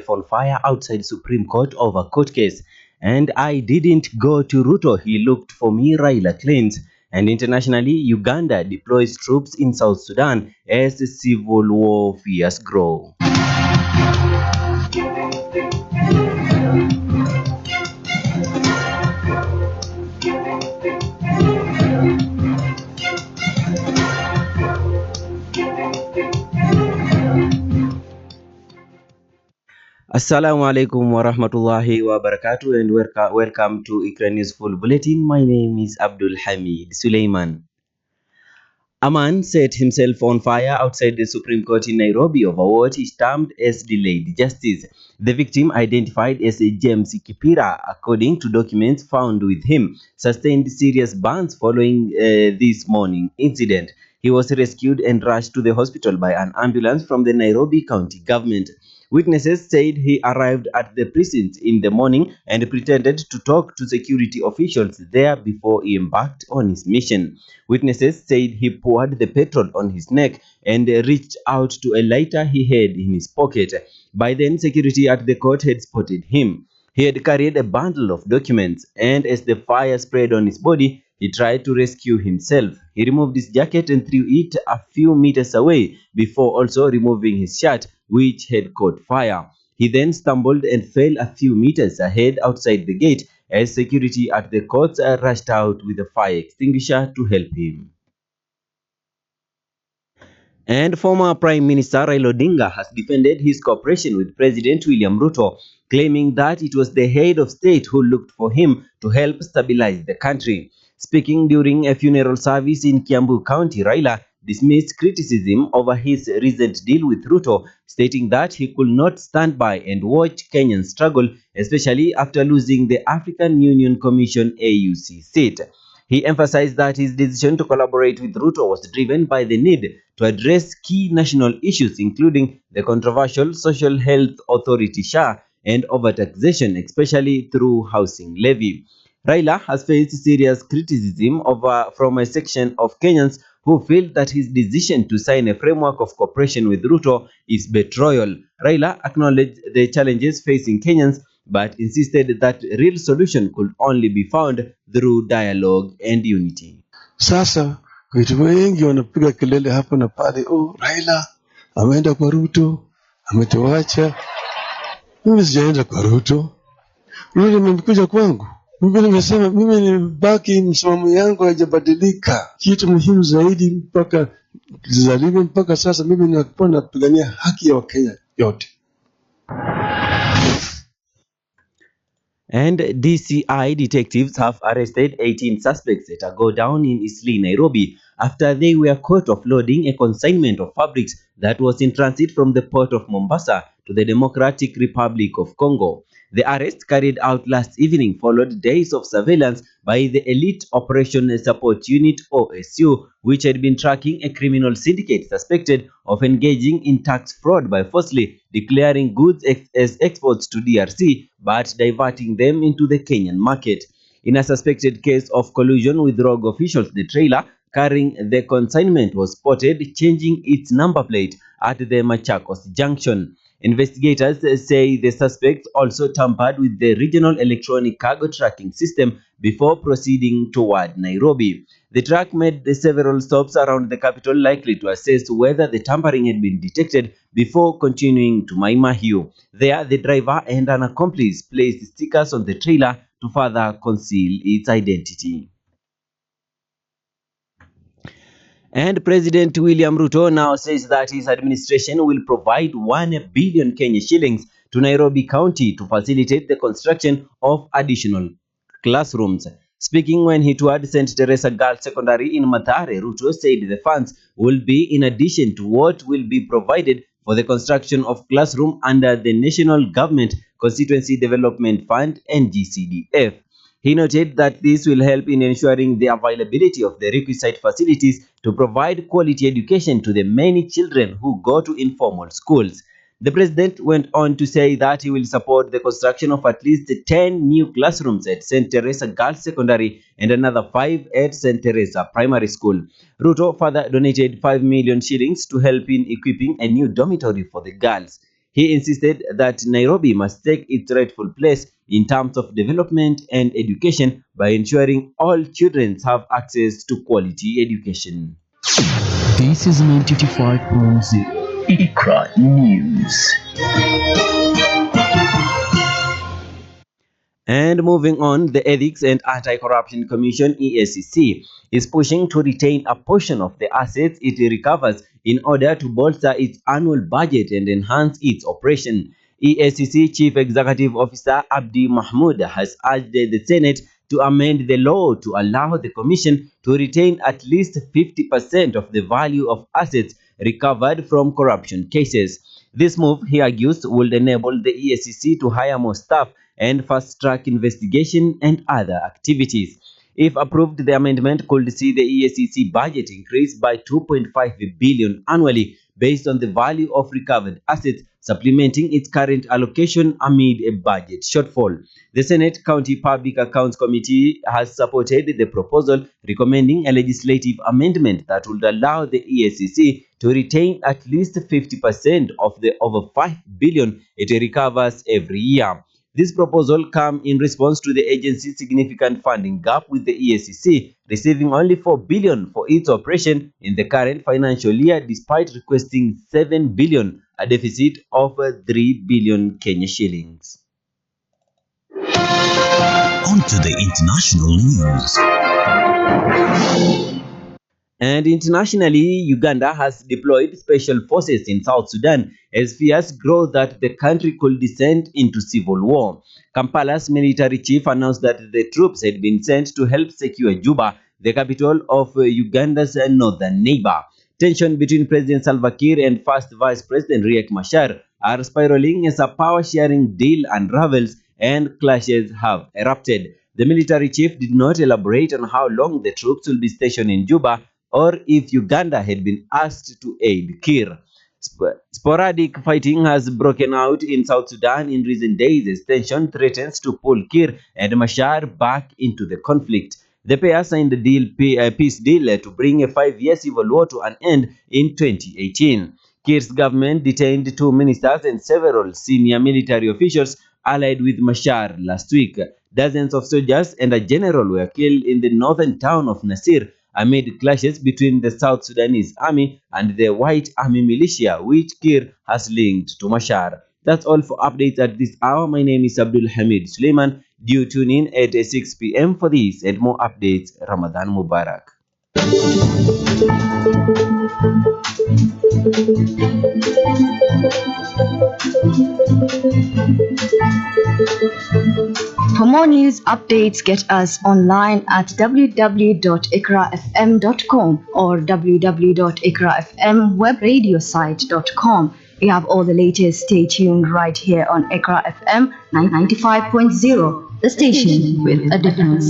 on fire outside Supreme Court over court case. And I didn't go to Ruto, he looked for me, Raila claims. And internationally, Uganda deploys troops in South Sudan as the civil war fears grow. Assalamu alaikum wa rahmatullahi wa barakatuh and welcome to Iqra News Full Bulletin. My name is Abdulhamid Suleiman. A man set himself on fire outside the Supreme Court in Nairobi over what he termed as delayed justice. The victim, identified as James Kipira, according to documents found with him, sustained serious burns following this morning incident. He was rescued and rushed to the hospital by an ambulance from the Nairobi County government. Witnesses said he arrived at the precinct in the morning and pretended to talk to security officials there before he embarked on his mission. Witnesses said he poured the petrol on his neck and reached out to a lighter he had in his pocket. By then, security at the court had spotted him. He had carried a bundle of documents, and as the fire spread on his body, he tried to rescue himself. He removed his jacket and threw it a few meters away before also removing his shirt, which had caught fire. He then stumbled and fell a few meters ahead outside the gate as security at the courts rushed out with a fire extinguisher to help him. And former Prime Minister Raila Odinga has defended his cooperation with President William Ruto, claiming that it was the head of state who looked for him to help stabilize the country. Speaking during a funeral service in Kiambu County, Raila dismissed criticism over his recent deal with Ruto, stating that he could not stand by and watch Kenyans struggle, especially after losing the African Union Commission AUC seat. He emphasized that his decision to collaborate with Ruto was driven by the need to address key national issues, including the controversial Social Health Authority (SHA) and overtaxation, especially through housing levy. Raila has faced serious criticism from a section of Kenyans who feel that his decision to sign a framework of cooperation with Ruto is betrayal. Raila acknowledged the challenges facing Kenyans but insisted that real solution could only be found through dialogue and unity. Sasa watu wengi wanapiga kelele hapa na pale, oh, Raila ameenda kwa Ruto, ametuacha. Mimi sijaenda kwa Ruto, Ruto amekuja kwangu. Mimi nimesema mimi nibaki, msimamo yangu haijabadilika. Kitu muhimu zaidi mpaka zalivyo mpaka sasa, mimi ninakuwa napigania haki ya Wakenya yote. And DCI detectives have arrested 18 suspects at a go-down in Eastleigh, Nairobi, after they were caught offloading a consignment of fabrics that was in transit from the port of Mombasa to the Democratic Republic of Congo. The arrest, carried out last evening, followed days of surveillance by the Elite Operation Support Unit (OSU), which had been tracking a criminal syndicate suspected of engaging in tax fraud by falsely declaring goods as exports to DRC but diverting them into the Kenyan market. In a suspected case of collusion with rogue officials, the trailer carrying the consignment was spotted changing its number plate at the Machakos junction. Investigators say the suspects also tampered with the regional electronic cargo tracking system before proceeding toward Nairobi. The truck made several stops around the capital, likely to assess whether the tampering had been detected before continuing to Mai Mahiu. There, the driver and an accomplice placed stickers on the trailer to further conceal its identity. And President William Ruto now says that his administration will provide 1 billion Kenya shillings to Nairobi County to facilitate the construction of additional classrooms. Speaking when he toured St. Teresa Girls Secondary in Mathare, Ruto said the funds will be in addition to what will be provided for the construction of classroom under the National Government Constituency Development Fund (NGCDF). He noted that this will help in ensuring the availability of the requisite facilities to provide quality education to the many children who go to informal schools. The president went on to say that he will support the construction of at least 10 new classrooms at St. Teresa Girls Secondary and another 5 at St. Teresa Primary School. Ruto further donated 5 million shillings to help in equipping a new dormitory for the girls. He insisted that Nairobi must take its rightful place in terms of development and education by ensuring all children have access to quality education. This is 95.0 Iqra News. And moving on, the Ethics and Anti-Corruption Commission (EACC) is pushing to retain a portion of the assets it recovers in order to bolster its annual budget and enhance its operation. EACC Chief Executive Officer Abdi Mahmoud has urged the Senate to amend the law to allow the Commission to retain at least 50% of the value of assets recovered from corruption cases. This move, he argues, will enable the EACC to hire more staff and fast-track investigation and other activities. If approved, the amendment could see the EACC budget increase by 2.5 billion annually based on the value of recovered assets, supplementing its current allocation amid a budget shortfall. The Senate County Public Accounts Committee has supported the proposal, recommending a legislative amendment that would allow the EACC to retain at least 50% of the over 5 billion it recovers every year. This proposal comes in response to the agency's significant funding gap, with the EACC receiving only 4 billion for its operation in the current financial year despite requesting 7 billion, a deficit of 3 billion Kenya shillings. On to the international news. And internationally, Uganda has deployed special forces in South Sudan as fears grow that the country could descend into civil war. Kampala's military chief announced that the troops had been sent to help secure Juba, the capital of Uganda's northern neighbor. Tension between President Salva Kiir and First Vice President Riek Machar are spiraling as a power-sharing deal unravels and clashes have erupted. The military chief did not elaborate on how long the troops will be stationed in Juba or if Uganda had been asked to aid Kiir. Sporadic fighting has broken out in South Sudan in recent days as tension threatens to pull Kiir and Machar back into the conflict. The pair signed a peace deal to bring a 5-year civil war to an end in 2018. Kiir's government detained 2 ministers and several senior military officials allied with Machar last week. Dozens of soldiers and a general were killed in the northern town of Nasir amid clashes between the South Sudanese army and the White Army militia, which Kiir has linked to Machar. That's all for updates at this hour. My name is Abdulhamid Suleiman. Do tune in at 6 p.m. for this and more updates. Ramadan Mubarak. For more news updates, get us online at www.iqrafm.com or www.iqrafmwebradiosite.com. We have all the latest. Stay tuned right here on Iqra FM 95.0, the station with a difference.